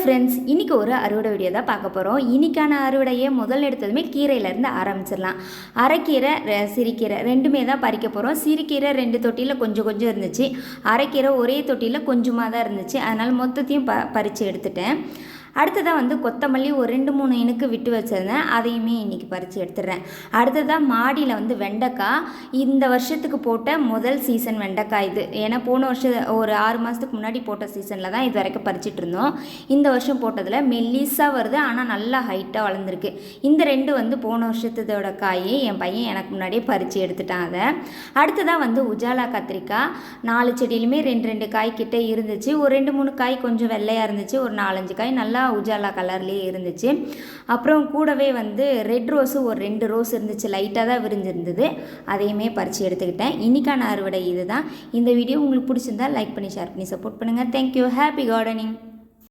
Friends, இன்றைக்கி ஒரு அறுவடை வீடியோ தான் பார்க்க போகிறோம். இன்றைக்கான அறுவடையை முதல் எடுத்ததுமே கீரையிலேருந்து ஆரம்பிச்சிடலாம். அரைக்கீரை, சிறுக்கீரை ரெண்டுமே தான் பறிக்க போகிறோம். சிறுக்கீரை 2 தொட்டியில் கொஞ்சம் கொஞ்சம் இருந்துச்சு. அரைக்கீரை ஒரே தொட்டியில் கொஞ்சமாக தான் இருந்துச்சு. அதனால் மொத்தத்தையும் பறித்து எடுத்துட்டேன். அடுத்ததாக கொத்தமல்லி ஒரு 2-3 இனுக்கு விட்டு வச்சுருந்தேன். அதையுமே இன்றைக்கி பறித்து எடுத்துடுறேன். அடுத்ததாக மாடியில் வெண்டைக்காய், இந்த வருஷத்துக்கு போட்ட முதல் சீசன் வெண்டைக்காய் இது. ஏன்னா போன வருஷம் ஒரு 6 மாதத்துக்கு முன்னாடி போட்ட சீசனில் தான் இது வரைக்கும் பறிச்சிட்டு இருந்தோம். இந்த வருஷம் போட்டதில் மெல்லிஸாக வருது, ஆனால் நல்லா ஹைட்டாக வளர்ந்துருக்கு. இந்த 2 போன வருஷத்தோட காய் என் பையன் எனக்கு முன்னாடியே பறித்து எடுத்துட்டான். அதை அடுத்ததாக உஜாலா கத்திரிக்காய் 4 செடியிலுமே 2 காய் கிட்டே இருந்துச்சு. ஒரு 2-3 காய் கொஞ்சம் வெள்ளையாக இருந்துச்சு. ஒரு 4-5 காய் நல்லா உஜாலா கலர்லேயே இருந்துச்சு. அப்புறம் கூடவே ரெட் ரோஸு ஒரு 2 ரோஸ் இருந்துச்சு, லைட்டாக தான் விரிஞ்சிருந்தது. அதையுமே பறித்து எடுத்துக்கிட்டேன். இன்றைக்கான அறுவடை இது தான். இந்த வீடியோ உங்களுக்கு பிடிச்சிருந்தா லைக் பண்ணி ஷேர் பண்ணி சப்போர்ட் பண்ணுங்கள். தேங்க்யூ. Happy gardening.